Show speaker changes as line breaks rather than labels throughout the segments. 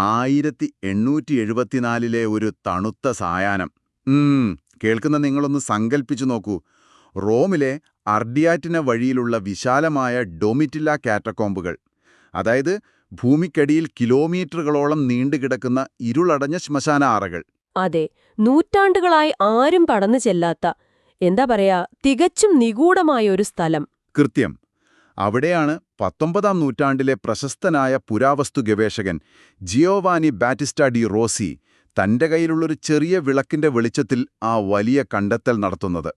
1874 ഒരു തണുത്ത സായാഹ്നം. കേൾക്കുന്ന നിങ്ങളൊന്ന് സങ്കൽപ്പിച്ചു നോക്കൂ. റോമിലെ അർഡിയാറ്റിന വഴിയിലുള്ള വിശാലമായ ഡൊമിറ്റില്ല കാറ്റക്കോമ്പുകൾ, അതായത് ഭൂമിക്കടിയിൽ കിലോമീറ്ററുകളോളം നീണ്ടുകിടക്കുന്ന ഇരുളടഞ്ഞ ശ്മശാന അറകൾ.
അതെ, നൂറ്റാണ്ടുകളായി ആരും കടന്നു ചെല്ലാത്ത, എന്താ പറയാ, തികച്ചും നിഗൂഢമായ ഒരു സ്ഥലം.
കൃത്യം. അവിടെയാണ് 19-ാം നൂറ്റാണ്ടിലെ പ്രശസ്തനായ പുരാവസ്തു ഗവേഷകൻ ജിയോവാനി ബാറ്റിസ്റ്റ ഡി റോസി തന്റെ കയ്യിലുള്ളൊരു ചെറിയ വിളക്കിന്റെ വെളിച്ചത്തിൽ ആ വലിയ കണ്ടെത്തൽ നടത്തുന്നത്.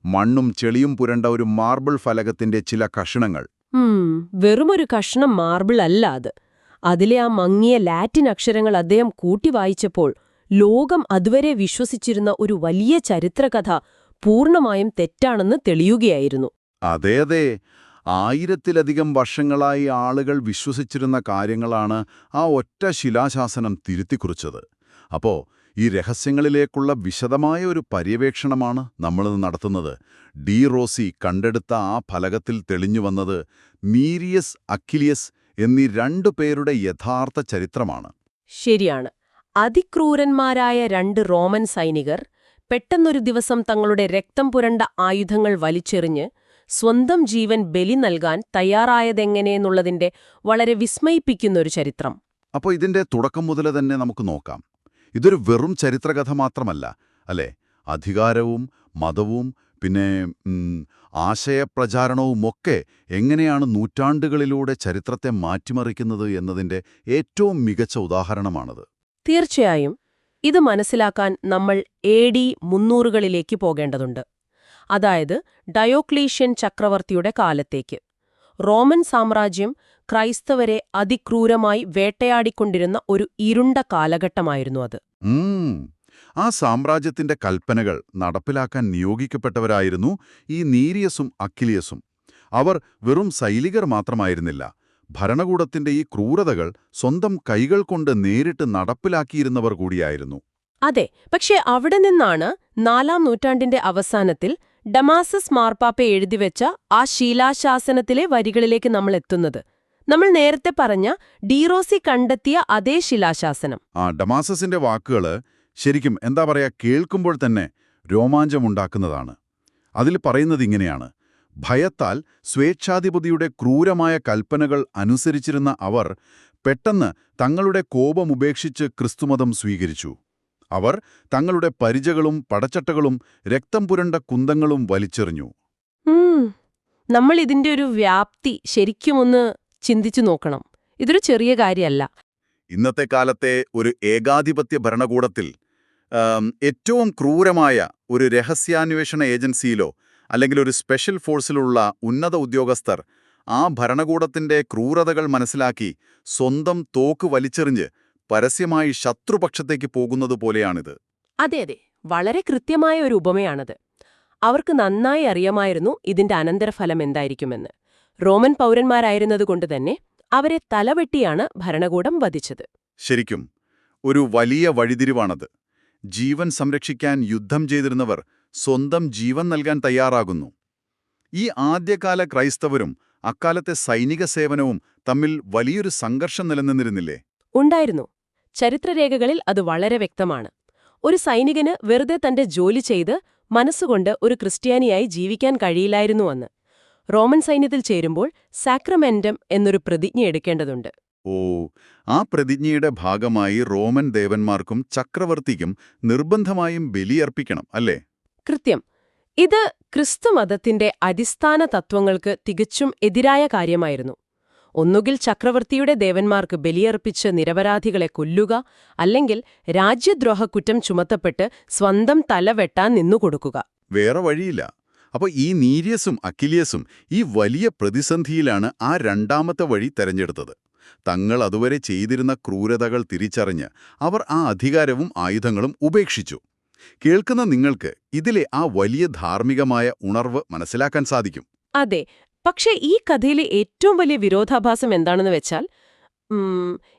മണ്ണും ചെളിയും പുരണ്ട ഒരു മാർബിൾ ഫലകത്തിന്റെ ചില കഷണങ്ങൾ.
വെറുമൊരു കഷ്ണം മാർബിൾ അല്ല അത്. അതിലെ ആ മങ്ങിയ ലാറ്റിൻ അക്ഷരങ്ങൾ അദ്ദേഹം കൂട്ടി വായിച്ചപ്പോൾ ലോകം അതുവരെ വിശ്വസിച്ചിരുന്ന ഒരു വലിയ ചരിത്രകഥ പൂർണ്ണമായും തെറ്റാണെന്ന് തെളിയുകയായിരുന്നു.
അതെ, 1000-ലധികം വർഷങ്ങളായി ആളുകൾ വിശ്വസിച്ചിരുന്ന കാര്യങ്ങളാണ് ആ ഒറ്റ ശിലാശാസനം തിരുത്തിക്കുറിച്ചത്. അപ്പോ ഈ രഹസ്യങ്ങളിലേക്കുള്ള വിശദമായ ഒരു പര്യവേക്ഷണമാണ് നമ്മളിന്ന് നടത്തുന്നത്. ഡി റോസി കണ്ടെടുത്ത ആ ഫലകത്തിൽ തെളിഞ്ഞുവന്നത് മീരിയസ്, അക്കിലിയസ് എന്നീ 2 പേരുടെ യഥാർത്ഥ ചരിത്രമാണ്.
ശരിയാണ്. അതിക്രൂരന്മാരായ 2 റോമൻ സൈനികർ പെട്ടെന്നൊരു ദിവസം തങ്ങളുടെ രക്തം പുരണ്ട ആയുധങ്ങൾ വലിച്ചെറിഞ്ഞ് സ്വന്തം ജീവൻ ബലി നൽകാൻ തയ്യാറായതെങ്ങനെയെന്നുള്ളതിന്റെ വളരെ വിസ്മയിപ്പിക്കുന്നൊരു ചരിത്രം.
അപ്പോൾ ഇതിന്റെ തുടക്കം മുതൽ തന്നെ നമുക്ക് നോക്കാം. ഇതൊരു വെറും ചരിത്രകഥ മാത്രമല്ല, അല്ലേ? അധികാരവും മതവും പിന്നെ ആശയപ്രചാരണവുമൊക്കെ എങ്ങനെയാണ് നൂറ്റാണ്ടുകളിലൂടെ ചരിത്രത്തെ മാറ്റിമറിക്കുന്നത് എന്നതിന്റെ ഏറ്റവും മികച്ച ഉദാഹരണമാണത്.
തീർച്ചയായും. ഇത് മനസ്സിലാക്കാൻ നമ്മൾ AD 300കളിലേക്ക് പോകേണ്ടതുണ്ട്. അതായത് ഡയോക്ലീഷ്യൻ ചക്രവർത്തിയുടെ കാലത്തേക്ക്. റോമൻ സാമ്രാജ്യം ക്രൈസ്തവരെ അതിക്രൂരമായി വേട്ടയാടിക്കൊണ്ടിരുന്ന ഒരു ഇരുണ്ട കാലഘട്ടമായിരുന്നു അത്.
ആ സാമ്രാജ്യത്തിന്റെ കൽപ്പനകൾ നടപ്പിലാക്കാൻ നിയോഗിക്കപ്പെട്ടവരായിരുന്നു ഈ നീരിയസും അക്കിലിയസും. അവർ വെറും സൈനികർ മാത്രമായിരുന്നില്ല. ഭരണകൂടത്തിന്റെ ഈ ക്രൂരതകൾ സ്വന്തം കൈകൾ കൊണ്ട് നേരിട്ട് നടപ്പിലാക്കിയിരുന്നവർ കൂടിയായിരുന്നു.
അതെ, പക്ഷെ അവിടെ നിന്നാണ് 4-ാം നൂറ്റാണ്ടിന്റെ അവസാനത്തിൽ ഡമാസസ് മാർപ്പാപ്പ എഴുതിവെച്ച ആ ശിലാശാസനത്തിലെ വരികളിലേക്ക് നമ്മൾ എത്തുന്നത്. നമ്മൾ നേരത്തെ പറഞ്ഞ ഡി റോസി കണ്ടെത്തിയ അതേ ശിലാശാസനം.
ഡമാസസിന്റെ വാക്കുകള് ശരിക്കും എന്താ പറയാ, കേൾക്കുമ്പോൾ തന്നെ രോമാഞ്ചമുണ്ടാക്കുന്നതാണ്. അതിൽ പറയുന്നത് ഇങ്ങനെയാണ്: ഭയത്താൽ സ്വേച്ഛാധിപതിയുടെ ക്രൂരമായ കൽപ്പനകൾ അനുസരിച്ചിരുന്ന അവർ പെട്ടെന്ന് തങ്ങളുടെ കോപമുപേക്ഷിച്ച് ക്രിസ്തുമതം സ്വീകരിച്ചു. അവർ തങ്ങളുടെ പരിചകളും പടച്ചട്ടകളും രക്തം പുരണ്ട കുന്തങ്ങളും വലിച്ചെറിഞ്ഞു.
നമ്മൾ ഇതിന്റെ ഒരു വ്യാപ്തി ശരിക്കുമൊന്ന് ചിന്തിച്ചു നോക്കണം. ഇതൊരു ചെറിയ കാര്യമല്ല.
ഇന്നത്തെ കാലത്തെ ഒരു ഏകാധിപത്യ ഭരണകൂടത്തിൽ ഏറ്റവും ക്രൂരമായ ഒരു രഹസ്യാന്വേഷണ ഏജൻസിയിലോ അല്ലെങ്കിൽ ഒരു സ്പെഷ്യൽ ഫോഴ്സിലുള്ള ഉന്നത ഉദ്യോഗസ്ഥർ ആ ഭരണകൂടത്തിന്റെ ക്രൂരതകൾ മനസ്സിലാക്കി സ്വന്തം തോക്ക് വലിച്ചെറിഞ്ഞ് പരസ്യമായി ശത്രുപക്ഷത്തേക്ക് പോകുന്നത് പോലെയാണിത്.
അതെ, വളരെ കൃത്യമായ ഒരു ഉപമയാണത്. അവർക്ക് നന്നായി അറിയാമായിരുന്നു ഇതിന്റെ അനന്തരഫലം എന്തായിരിക്കുമെന്ന്. റോമൻ പൗരന്മാരായിരുന്നതുകൊണ്ട് തന്നെ അവരെ തലവെട്ടിയാണ് ഭരണകൂടം വധിച്ചത്.
ശരിക്കും ഒരു വലിയ വഴിതിരിവാണത്. ജീവൻ സംരക്ഷിക്കാൻ യുദ്ധം ചെയ്തിരുന്നവർ സ്വന്തം ജീവൻ നൽകാൻ തയ്യാറാകുന്നു. ഈ ആദ്യകാല ക്രൈസ്തവരും അക്കാലത്തെ സൈനിക സേവനവും തമ്മിൽ വലിയൊരു സംഘർഷം നിലനിന്നിരുന്നില്ലേ?
ഉണ്ടായിരുന്നു. ചരിത്രരേഖകളിൽ അത് വളരെ വ്യക്തമാണ്. ഒരു സൈനികന് വെറുതെ തന്റെ ജോലി ചെയ്ത് മനസ്സുകൊണ്ട് ഒരു ക്രിസ്ത്യാനിയായി ജീവിക്കാൻ കഴിയില്ലായിരുന്നുവെന്ന്. റോമൻ സൈന്യത്തിൽ ചേരുമ്പോൾ സാക്രമെന്റം എന്നൊരു പ്രതിജ്ഞ എടുക്കേണ്ടതുണ്ട്.
ആ പ്രതിജ്ഞയുടെ ഭാഗമായി റോമൻ ദേവന്മാർക്കും ചക്രവർത്തിക്കും നിർബന്ധമായും ബലിയർപ്പിക്കണം, അല്ലേ?
കൃത്യം. ഇത് ക്രിസ്തുമതത്തിന്റെ അടിസ്ഥാന തത്വങ്ങൾക്ക് തികച്ചും എതിരായ കാര്യമായിരുന്നു. ഒന്നുകിൽ ചക്രവർത്തിയുടെ ദേവന്മാർക്ക് ബലിയർപ്പിച്ച് നിരപരാധികളെ കൊല്ലുക, അല്ലെങ്കിൽ രാജ്യദ്രോഹക്കുറ്റം ചുമത്തപ്പെട്ട് സ്വന്തം തല വെട്ടാൻ നിന്നുകൊടുക്കുക.
വേറെ വഴിയില്ല. അപ്പോൾ ഈ നീരിയസും അക്കിലിയസും ഈ വലിയ പ്രതിസന്ധിയിലാണ് ആ രണ്ടാമത്തെ വഴി തെരഞ്ഞെടുത്തത്. തങ്ങൾ അതുവരെ ചെയ്തിരുന്ന ക്രൂരതകൾ തിരിച്ചറിഞ്ഞ് അവർ ആ അധികാരവും ആയുധങ്ങളും ഉപേക്ഷിച്ചു. കേൾക്കുന്ന നിങ്ങൾക്ക് ഇതിലെ ആ വലിയ ധാർമ്മികമായ ഉണർവ് മനസ്സിലാക്കാൻ സാധിക്കും.
അതെ, പക്ഷേ ഈ കഥയിലെ ഏറ്റവും വലിയ വിരോധാഭാസം എന്താണെന്ന് വെച്ചാൽ,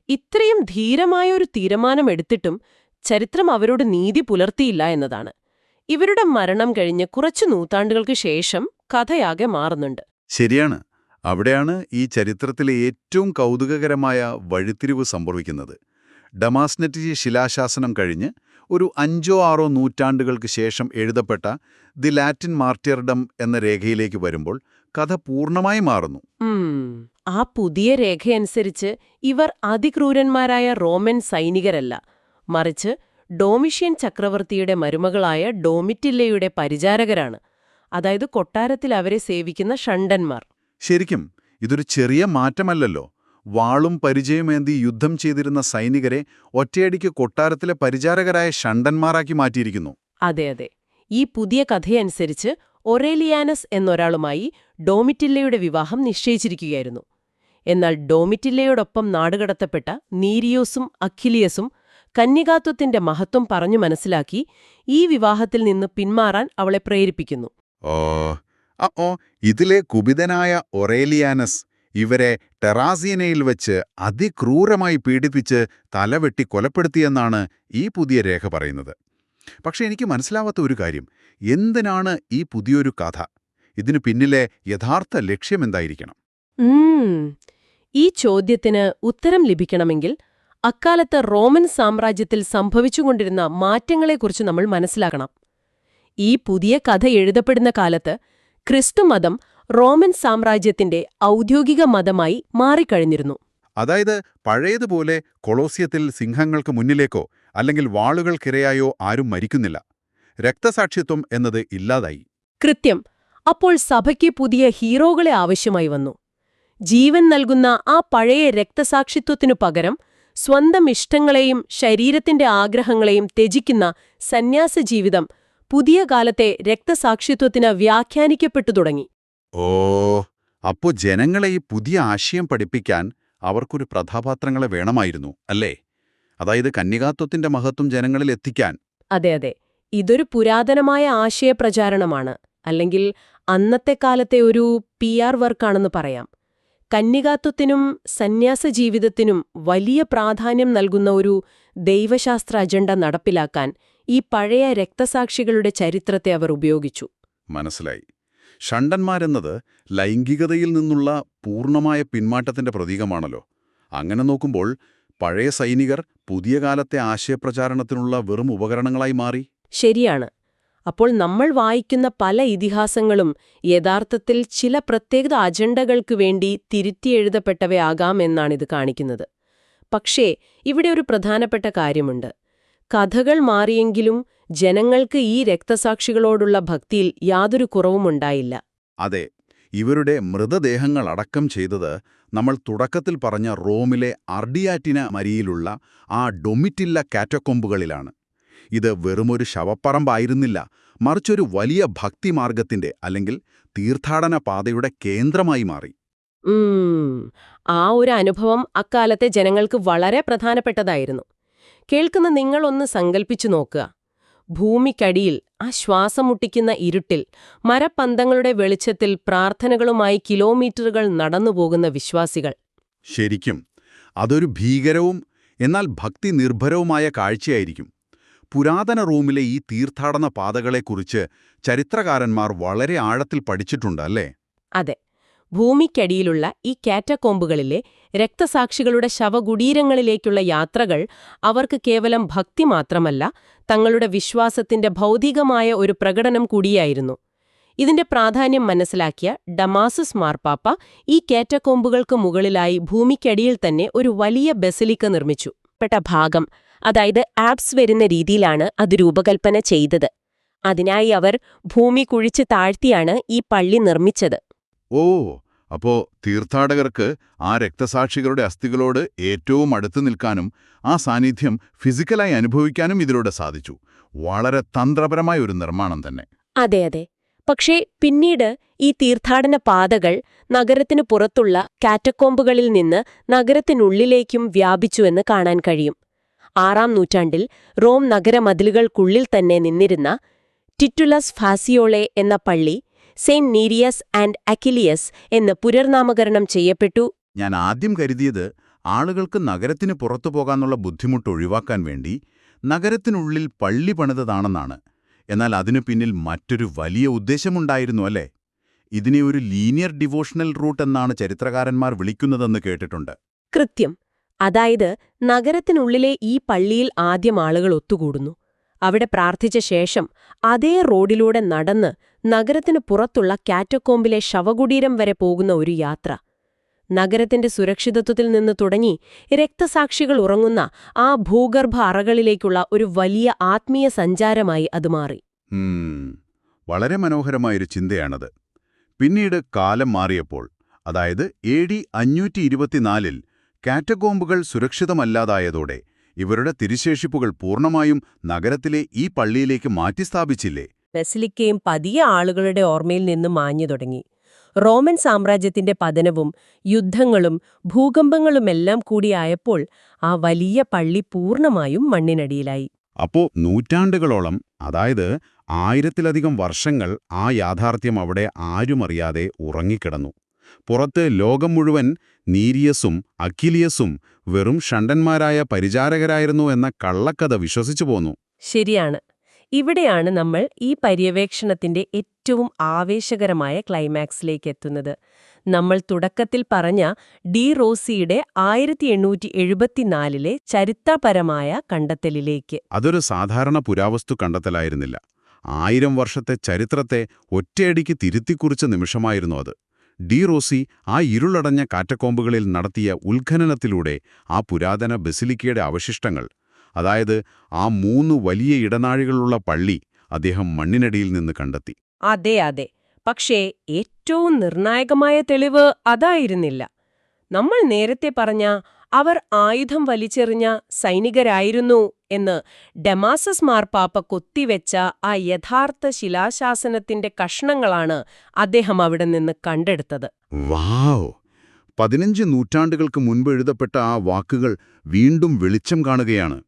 ഇത്രയും ധീരമായ ഒരു തീരുമാനമെടുത്തിട്ടും ചരിത്രം അവരോട് നീതി പുലർത്തിയില്ല എന്നതാണ്. ഇവരുടെ മരണം കഴിഞ്ഞ് കുറച്ചു നൂറ്റാണ്ടുകൾക്ക് ശേഷം കഥയാകെ മാറുന്നുണ്ട്.
ശരിയാണ്. അവിടെയാണ് ഈ ചരിത്രത്തിലെ ഏറ്റവും കൗതുകകരമായ വഴിത്തിരിവ് സംഭവിക്കുന്നത്. ഡമാസ്നറ്റി ശിലാശാസനം കഴിഞ്ഞ് ഒരു 5-6 നൂറ്റാണ്ടുകൾക്ക് ശേഷം എഴുതപ്പെട്ട ദി ലാറ്റിൻ മാർട്ടിയർഡം എന്ന രേഖയിലേക്ക് വരുമ്പോൾ കഥ പൂർണ്ണമായി മാറുന്നു.
ആ പുതിയ രേഖയനുസരിച്ച് ഇവർ അതിക്രൂരന്മാരായ റോമൻ സൈനികരല്ല, മറിച്ച് ഡോമിഷ്യൻ ചക്രവർത്തിയുടെ മരുമകളായ ഡോമിറ്റില്ലയുടെ പരിചാരകരാണ്. അതായത് കൊട്ടാരത്തിൽ അവരെ സേവിക്കുന്ന ഷണ്ടന്മാർ.
ശരിക്കും ഇതൊരു ചെറിയ മാറ്റമല്ലല്ലോ. വാളും പരിചയമേന്തി യുദ്ധം ചെയ്തിരുന്ന സൈനികരെ ഒറ്റയടിക്ക് കൊട്ടാരത്തിലെ പരിചാരകരായ ഷണ്ടന്മാരാക്കി മാറ്റിയിരിക്കുന്നു.
അതെ അതെ. ഈ പുതിയ കഥയനുസരിച്ച് ഒറേലിയാനസ് എന്നൊരാളുമായി ഡോമിറ്റില്ലയുടെ വിവാഹം നിശ്ചയിച്ചിരിക്കുകയായിരുന്നു. എന്നാൽ ഡോമിറ്റില്ലയോടൊപ്പം നാടുകടത്തപ്പെട്ട നീരിയോസും അഖിലിയസും കന്യകാത്വത്തിന്റെ മഹത്വം പറഞ്ഞു മനസ്സിലാക്കി ഈ വിവാഹത്തിൽ നിന്ന് പിന്മാറാൻ അവളെ പ്രേരിപ്പിക്കുന്നു.
ഇതിലെ കുപിതനായ ഒറേലിയാനസ് ഇവരെ ടെറാസിയനയിൽ വെച്ച് അതിക്രൂരമായി പീഡിപ്പിച്ച് തലവെട്ടി കൊലപ്പെടുത്തിയെന്നാണ് ഈ പുതിയ രേഖ പറയുന്നത്. പക്ഷെ എനിക്ക് മനസ്സിലാവാത്ത ഒരു കാര്യം, എന്തിനാണ് ഈ പുതിയൊരു കഥ? ഇതിനു പിന്നിലെ യഥാർത്ഥ ലക്ഷ്യമെന്തായിരിക്കണം?
ഈ ചോദ്യത്തിന് ഉത്തരം ലഭിക്കണമെങ്കിൽ അക്കാലത്ത് റോമൻ സാമ്രാജ്യത്തിൽ സംഭവിച്ചുകൊണ്ടിരുന്ന മാറ്റങ്ങളെക്കുറിച്ച് നമ്മൾ മനസ്സിലാക്കണം. ഈ പുതിയ കഥ എഴുതപ്പെടുന്ന കാലത്ത് ക്രിസ്തുമതം റോമൻ സാമ്രാജ്യത്തിന്റെ ഔദ്യോഗിക മതമായി മാറിക്കഴിഞ്ഞിരുന്നു.
അതായത് പഴയതുപോലെ കൊളോസിയത്തിൽ സിംഹങ്ങൾക്ക് മുന്നിലേക്കോ അല്ലെങ്കിൽ വാളുകൾക്കിരയായോ ആരും മരിക്കുന്നില്ല. രക്തസാക്ഷിത്വം എന്നത് ഇല്ലാതായി.
കൃത്യം. അപ്പോൾ സഭയ്ക്ക് പുതിയ ഹീറോകളെ ആവശ്യമായി വന്നു. ജീവൻ നൽകുന്ന ആ പഴയ രക്തസാക്ഷിത്വത്തിനു പകരം സ്വന്തം ഇഷ്ടങ്ങളെയും ശരീരത്തിന്റെ ആഗ്രഹങ്ങളെയും ത്യജിക്കുന്ന സന്യാസ ജീവിതം പുതിയ കാലത്തെ രക്തസാക്ഷിത്വത്തിന് വ്യാഖ്യാനിക്കപ്പെട്ടു തുടങ്ങി.
അപ്പോ ജനങ്ങളെ ഈ പുതിയ ആശയം പഠിപ്പിക്കാൻ അവർക്കൊരു പ്രധാപാത്രങ്ങളെ വേണമായിരുന്നു, അല്ലേ? അതായത് കന്യകാത്വത്തിന്റെ മഹത്വം ജനങ്ങളിൽ എത്തിക്കാൻ.
അതെ അതെ. ഇതൊരു പുരാതനമായ ആശയപ്രചാരണമാണ്, അല്ലെങ്കിൽ അന്നത്തെ കാലത്തെ ഒരു PR വർക്കാണെന്ന് പറയാം. കന്യകാത്വത്തിനും സന്യാസ ജീവിതത്തിനും വലിയ പ്രാധാന്യം നൽകുന്ന ഒരു ദൈവശാസ്ത്ര അജണ്ട നടപ്പിലാക്കാൻ ഈ പഴയ രക്തസാക്ഷികളുടെ ചരിത്രത്തെ അവർ ഉപയോഗിച്ചു.
മനസ്സിലായി. ഷണ്ടന്മാരെന്നത് ലൈംഗികതയിൽ നിന്നുള്ള പൂർണ്ണമായ പിന്മാറ്റത്തിന്റെ പ്രതീകമാണല്ലോ. അങ്ങനെ നോക്കുമ്പോൾ പഴയ സൈനികർ പുതിയ കാലത്തെ ആശയപ്രചാരണത്തിനുള്ള വെറും ഉപകരണങ്ങളായി മാറി.
ശരിയാണ്. അപ്പോൾ നമ്മൾ വായിക്കുന്ന പല ഇതിഹാസങ്ങളും യഥാർത്ഥത്തിൽ ചില പ്രത്യേക അജണ്ടകൾക്ക് വേണ്ടി തിരുത്തിയെഴുതപ്പെട്ടവയാകാം എന്നാണിത് കാണിക്കുന്നത്. പക്ഷേ ഇവിടെ ഒരു പ്രധാനപ്പെട്ട കാര്യമുണ്ട്. കഥകൾ മാറിയെങ്കിലും ജനങ്ങൾക്ക് ഈ രക്തസാക്ഷികളോടുള്ള ഭക്തിയിൽ യാതൊരു കുറവുമുണ്ടായില്ല.
അതെ, ഇവരുടെ മൃതദേഹങ്ങൾ അടക്കം ചെയ്തത് നമ്മൾ തുടക്കത്തിൽ പറഞ്ഞ റോമിലെ അർഡിയാറ്റിന മരിയിലുള്ള ആ ഡൊമിറ്റില്ല കാറ്റക്കൊമ്പുകളിലാണ്. ഇത് വെറുമൊരു ശവപ്പറമ്പായിരുന്നില്ല, മറിച്ചൊരു വലിയ ഭക്തിമാർഗത്തിന്റെ അല്ലെങ്കിൽ തീർത്ഥാടന പാതയുടെ കേന്ദ്രമായി മാറി.
ആ ഒരു അനുഭവം അക്കാലത്തെ ജനങ്ങൾക്ക് വളരെ പ്രധാനപ്പെട്ടതായിരുന്നു. കേൾക്കുന്ന നിങ്ങളൊന്ന് സങ്കൽപ്പിച്ചു നോക്കുക. ഭൂമിക്കടിയിൽ ആ ശ്വാസം മുട്ടിക്കുന്ന ഇരുട്ടിൽ മരപ്പന്തങ്ങളുടെ വെളിച്ചത്തിൽ പ്രാർത്ഥനകളുമായി കിലോമീറ്ററുകൾ നടന്നുപോകുന്ന വിശ്വാസികൾ.
ശരിക്കും അതൊരു ഭീകരവും എന്നാൽ ഭക്തി നിർഭരവുമായ കാഴ്ചയായിരിക്കും. പുരാതന റോമിലെ ഈ തീർത്ഥാടന പാതകളെക്കുറിച്ച് ചരിത്രകാരന്മാർ വളരെ ആഴത്തിൽ പഠിച്ചിട്ടുണ്ട്, അല്ലേ?
അതെ. ഭൂമിക്കടിയിലുള്ള ഈ കാറ്റക്കോമ്പുകളിലെ രക്തസാക്ഷികളുടെ ശവകുടീരങ്ങളിലേക്കുള്ള യാത്രകൾ അവർക്ക് കേവലം ഭക്തി മാത്രമല്ല, തങ്ങളുടെ വിശ്വാസത്തിന്റെ ഭൗതികമായ ഒരു പ്രകടനം കൂടിയായിരുന്നു. ഇതിന്റെ പ്രാധാന്യം മനസ്സിലാക്കിയ ഡമാസസ് മാർപ്പാപ്പ ഈ കാറ്റക്കോമ്പുകൾക്ക് മുകളിലായി ഭൂമിക്കടിയിൽ തന്നെ ഒരു വലിയ ബസിലിക്ക നിർമ്മിച്ചു. പ്പെട്ട ഭാഗം, അതായത് ആപ്സ് വരുന്ന രീതിയിലാണ് അത് രൂപകൽപ്പന ചെയ്തത്. അതിനായി അവർ ഭൂമി കുഴിച്ച് താഴ്ത്തിയാണ് ഈ പള്ളി നിർമ്മിച്ചത്.
അപ്പോ തീർത്ഥാടകർക്ക് ആ രക്തസാക്ഷികളുടെ അസ്ഥികളോട് ഏറ്റവും അടുത്തു നിൽക്കാനും ആ സാന്നിധ്യം ഫിസിക്കലായി അനുഭവിക്കാനും ഇതിലൂടെ സാധിച്ചു. വളരെ തന്ത്രപരമായ ഒരു നിർമ്മാണം തന്നെ.
അതെ അതെ. പക്ഷേ പിന്നീട് ഈ തീർത്ഥാടന പാതകൾ നഗരത്തിനു പുറത്തുള്ള കാറ്റക്കോമ്പുകളിൽ നിന്ന് നഗരത്തിനുള്ളിലേക്കും വ്യാപിച്ചുവെന്ന് കാണാൻ കഴിയും. 6-ാം നൂറ്റാണ്ടിൽ റോം നഗരമതിലുകൾക്കുള്ളിൽ തന്നെ നിന്നിരുന്ന ടിറ്റുലസ് ഫാസിയോളെ എന്ന പള്ളി സെയിന്റ് നീരിയസ് ആൻഡ് അക്കിലിയസ് എന്ന് പുനർനാമകരണം ചെയ്യപ്പെട്ടു.
ഞാൻ ആദ്യം കരുതിയത് ആളുകൾക്ക് നഗരത്തിന് പുറത്തു പോകാനുള്ള ബുദ്ധിമുട്ട് ഒഴിവാക്കാൻ വേണ്ടി നഗരത്തിനുള്ളിൽ പള്ളി പണിതതാണെന്നാണ്. എന്നാൽ അതിനു പിന്നിൽ മറ്റൊരു വലിയ ഉദ്ദേശമുണ്ടായിരുന്നു, അല്ലേ? ഇതിനെ ഒരു ലീനിയർ ഡിവോഷണൽ റൂട്ട് എന്നാണ് ചരിത്രകാരന്മാർ വിളിക്കുന്നതെന്ന് കേട്ടിട്ടുണ്ട്.
കൃത്യം. അതായത് നഗരത്തിനുള്ളിലെ ഈ പള്ളിയിൽ ആദ്യം ആളുകൾ ഒത്തുകൂടുന്നു. അവിടെ പ്രാർത്ഥിച്ച ശേഷം അതേ റോഡിലൂടെ നടന്ന് നഗരത്തിനു പുറത്തുള്ള കാറ്റക്കോമ്പിലെ ശവകുടീരം വരെ പോകുന്ന ഒരു യാത്ര. നഗരത്തിന്റെ സുരക്ഷിതത്വത്തിൽ നിന്ന് തുടങ്ങി രക്തസാക്ഷികൾ ഉറങ്ങുന്ന ആ ഭൂഗർഭ അറകളിലേക്കുള്ള ഒരു വലിയ ആത്മീയ സഞ്ചാരമായി അത് മാറി.
വളരെ മനോഹരമായൊരു ചിന്തയാണത്. പിന്നീട് കാലം മാറിയപ്പോൾ, അതായത് AD 524-ൽ കാറ്റക്കോമ്പുകൾ സുരക്ഷിതമല്ലാതായതോടെ ഇവരുടെ തിരുശേഷിപ്പുകൾ പൂർണ്ണമായും നഗരത്തിലെ ഈ പള്ളിയിലേക്ക് മാറ്റിസ്ഥാപിച്ചില്ലേ?
ബസിലിക്കയും പതിയെ ആളുകളുടെ ഓർമ്മയിൽ നിന്ന് മാഞ്ഞു തുടങ്ങി. റോമൻ സാമ്രാജ്യത്തിന്റെ പതനവും യുദ്ധങ്ങളും ഭൂകമ്പങ്ങളുമെല്ലാം കൂടിയായപ്പോൾ ആ വലിയ പള്ളി പൂർണ്ണമായും മണ്ണിനടിയിലായി.
അപ്പോ നൂറ്റാണ്ടുകളോളം, അതായത് 1000-ലധികം വർഷങ്ങൾ ആ യാഥാർത്ഥ്യം അവിടെ ആരുമറിയാതെ ഉറങ്ങിക്കിടന്നു. പുറത്ത് ലോകം മുഴുവൻ നീരിയസും അക്കിലിയസും വെറും ഷണ്ടന്മാരായ പരിചാരകരായിരുന്നു എന്ന കള്ളക്കഥ വിശ്വസിച്ചു പോന്നു.
ശരിയാണ്. ഇവിടെയാണ് നമ്മൾ ഈ പര്യവേക്ഷണത്തിന്റെ ഏറ്റവും ആവേശകരമായ ക്ലൈമാക്സിലേക്ക് എത്തുന്നത്. നമ്മൾ തുടക്കത്തിൽ പറഞ്ഞ ഡി റോസിയുടെ 1874-ലെ ചരിത്രപരമായ കണ്ടെത്തലിലേക്ക്.
അതൊരു സാധാരണ പുരാവസ്തു കണ്ടെത്തലായിരുന്നില്ല. 1000 വർഷത്തെ ചരിത്രത്തെ ഒറ്റയടിക്ക് തിരുത്തിക്കുറിച്ച നിമിഷമായിരുന്നു അത്. ഡി റോസി ആ ഇരുളടഞ്ഞ കാറ്റക്കോമ്പുകളിൽ നടത്തിയ ഉത്ഖനനത്തിലൂടെ ആ പുരാതന ബസിലിക്കയുടെ അവശിഷ്ടങ്ങൾ, അതായത് ആ 3 വലിയ ഇടനാഴികളുള്ള പള്ളി, അദ്ദേഹം മണ്ണിനടിയിൽ നിന്ന് കണ്ടെത്തി.
അതെ അതെ. പക്ഷേ ഏറ്റവും നിർണായകമായ തെളിവ് അതായിരുന്നില്ല. നമ്മൾ നേരത്തെ പറഞ്ഞ അവർ ആയുധം വലിച്ചെറിഞ്ഞ സൈനികരായിരുന്നു എന്ന് ഡമാസസ് മാർപ്പാപ്പ കൊത്തിവെച്ച ആ യഥാർത്ഥ ശിലാശാസനത്തിന്റെ കഷ്ണങ്ങളാണ് അദ്ദേഹം അവിടെ നിന്ന് കണ്ടെടുത്തത്.
വാവ്! 15 നൂറ്റാണ്ടുകൾക്ക് മുൻപ് എഴുതപ്പെട്ട ആ വാക്കുകൾ വീണ്ടും വെളിച്ചം കാണുകയാണ്.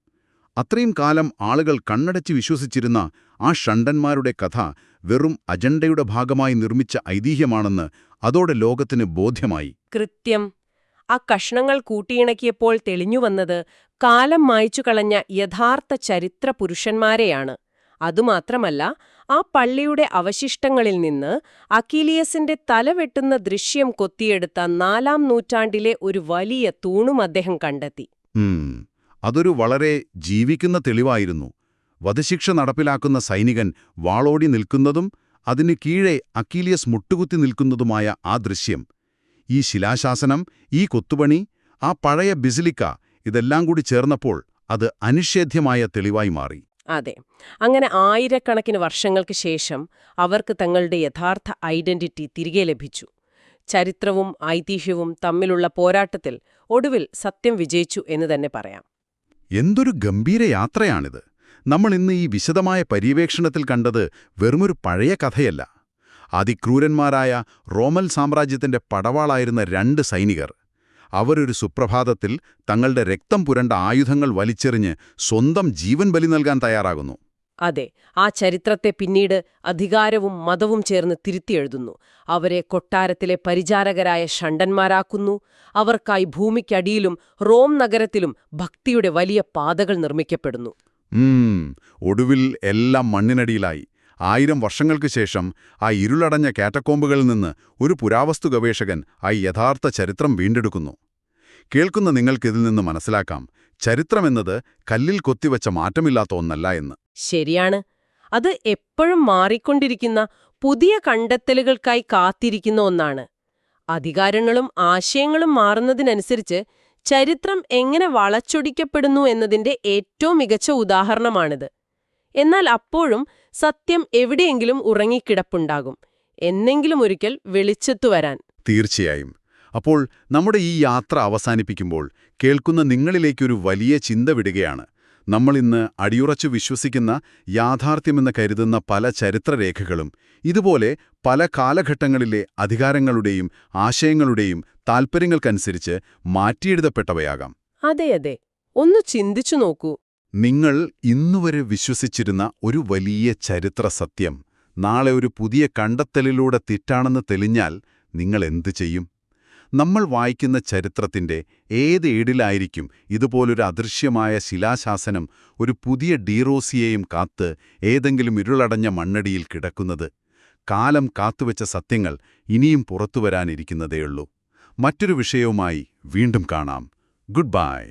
അത്രയും കാലം ആളുകൾ കണ്ണടച്ച് വിശ്വസിച്ചിരുന്ന ആ ഷണ്ടന്മാരുടെ കഥ വെറും അജണ്ടയുടെ ഭാഗമായി നിർമ്മിച്ച ഐതിഹ്യമാണെന്ന് അതോടെ ലോകത്തിന് ബോധ്യമായി.
കൃത്യം. ആ കഷ്ണങ്ങൾ കൂട്ടിയിണക്കിയപ്പോൾ തെളിഞ്ഞുവന്നത് കാലം മായ്ച്ചു കളഞ്ഞ യഥാർത്ഥ ചരിത്ര പുരുഷന്മാരെയാണ്. അതുമാത്രമല്ല, ആ പള്ളിയുടെ അവശിഷ്ടങ്ങളിൽ നിന്ന് അക്കീലിയസിന്റെ തലവെട്ടുന്ന ദൃശ്യം കൊത്തിയെടുത്ത 4-ാം നൂറ്റാണ്ടിലെ ഒരു വലിയ തൂണും അദ്ദേഹം കണ്ടെത്തി.
അതൊരു വളരെ ജീവിക്കുന്ന തെളിവായിരുന്നു. വധശിക്ഷ നടപ്പിലാക്കുന്ന സൈനികൻ വാളോടി നിൽക്കുന്നതും അതിന് കീഴെ അക്കീലിയസ് മുട്ടുകുത്തി നിൽക്കുന്നതുമായ ആ ദൃശ്യം, ഈ ശിലാശാസനം, ഈ കൊത്തുപണി, ആ പഴയ ബസിലിക്ക, ഇതെല്ലാം കൂടി ചേർന്നപ്പോൾ അത് അനിഷേധ്യമായ തെളിവായി മാറി.
അതെ. അങ്ങനെ ആയിരക്കണക്കിന് വർഷങ്ങൾക്ക് ശേഷം അവർക്ക് തങ്ങളുടെ യഥാർത്ഥ ഐഡന്റിറ്റി തിരികെ ലഭിച്ചു. ചരിത്രവും ഐതിഹ്യവും തമ്മിലുള്ള പോരാട്ടത്തിൽ ഒടുവിൽ സത്യം വിജയിച്ചു എന്ന് തന്നെ പറയാം.
എന്തൊരു ഗംഭീര യാത്രയാണിത്! നമ്മൾ ഇന്ന് ഈ വിശദമായ പര്യവേക്ഷണത്തിൽ കണ്ടത് വെറുമൊരു പഴയ കഥയല്ല. അതിക്രൂരന്മാരായ റോമൻ സാമ്രാജ്യത്തിന്റെ പടവാളായിരുന്ന 2 സൈനികർ. അവരൊരു സുപ്രഭാതത്തിൽ തങ്ങളുടെ രക്തം പുരണ്ട ആയുധങ്ങൾ വലിച്ചെറിഞ്ഞ് സ്വന്തം ജീവൻ ബലി നൽകാൻ തയ്യാറാകുന്നു.
അതെ. ആ ചരിത്രത്തെ പിന്നീട് അധികാരവും മതവും ചേർന്ന് തിരുത്തിയെഴുതുന്നു. അവരെ കൊട്ടാരത്തിലെ പരിചാരകരായ ഷണ്ടന്മാരാക്കുന്നു. അവർക്കായി ഭൂമിക്കടിയിലും റോം നഗരത്തിലും ഭക്തിയുടെ വലിയ പാതകൾ നിർമ്മിക്കപ്പെടുന്നു.
ഒടുവിൽ എല്ലാം മണ്ണിനടിയിലായി. 1000 വർഷങ്ങൾക്ക് ശേഷം ആ ഇരുളടഞ്ഞ കാറ്റക്കോമ്പുകളിൽ നിന്ന് ഒരു പുരാവസ്തു ഗവേഷകൻ ആ യഥാർത്ഥ ചരിത്രം വീണ്ടെടുക്കുന്നു. കേൾക്കുന്ന നിങ്ങൾക്കിതിൽ നിന്ന് മനസ്സിലാക്കാം, ചരിത്രമെന്നത് കല്ലിൽ കൊത്തിവെച്ച മാറ്റമില്ലാത്ത ഒന്നല്ല എന്ന്.
ശരിയാണ്. അത് എപ്പോഴും മാറിക്കൊണ്ടിരിക്കുന്ന പുതിയ കണ്ടെത്തലുകൾക്കായി കാത്തിരിക്കുന്ന ഒന്നാണ്. അധികാരങ്ങളും ആശയങ്ങളും മാറുന്നതിനനുസരിച്ച് ചരിത്രം എങ്ങനെ വളച്ചൊടിക്കപ്പെടുന്നു എന്നതിന്റെ ഏറ്റവും മികച്ച ഉദാഹരണമാണിത്. എന്നാൽ അപ്പോഴും സത്യം എവിടെയെങ്കിലും ഉറങ്ങിക്കിടപ്പുണ്ടാകും, എന്നെങ്കിലും ഒരിക്കൽ വെളിച്ചത്തു വരാൻ.
തീർച്ചയായും. അപ്പോൾ നമ്മുടെ ഈ യാത്ര അവസാനിപ്പിക്കുമ്പോൾ കേൾക്കുന്ന നിങ്ങളിലേക്കൊരു വലിയ ചിന്ത വിടുകയാണ്. നമ്മളിന്ന് അടിയുറച്ചു വിശ്വസിക്കുന്ന, യാഥാർത്ഥ്യമെന്ന് കരുതുന്ന പല ചരിത്രരേഖകളും ഇതുപോലെ പല കാലഘട്ടങ്ങളിലെ അധികാരങ്ങളുടെയും ആശയങ്ങളുടെയും താൽപ്പര്യങ്ങൾക്കനുസരിച്ച് മാറ്റിയെഴുതപ്പെട്ടവയാകാം.
അതെ അതെ. ഒന്ന് ചിന്തിച്ചു നോക്കൂ.
നിങ്ങൾ ഇന്നുവരെ വിശ്വസിച്ചിരുന്ന ഒരു വലിയ ചരിത്ര സത്യം നാളെ ഒരു പുതിയ കണ്ടെത്തലിലൂടെ തെറ്റാണെന്ന് തെളിഞ്ഞാൽ നിങ്ങൾ എന്തു ചെയ്യും? നമ്മൾ വായിക്കുന്ന ചരിത്രത്തിന്റെ ഏത് ഏടിലായിരിക്കും ഇതുപോലൊരു അദൃശ്യമായ ശിലാശാസനം ഒരു പുതിയ ഡീറോസിയെയും കാത്ത് ഏതെങ്കിലും ഇരുളടഞ്ഞ മണ്ണടിയിൽ കിടക്കുന്നത്? കാലം കാത്തുവെച്ച സത്യങ്ങൾ ഇനിയും പുറത്തുവരാനിരിക്കുന്നതേയുള്ളൂ. മറ്റൊരു വിഷയവുമായി വീണ്ടും കാണാം. Good bye.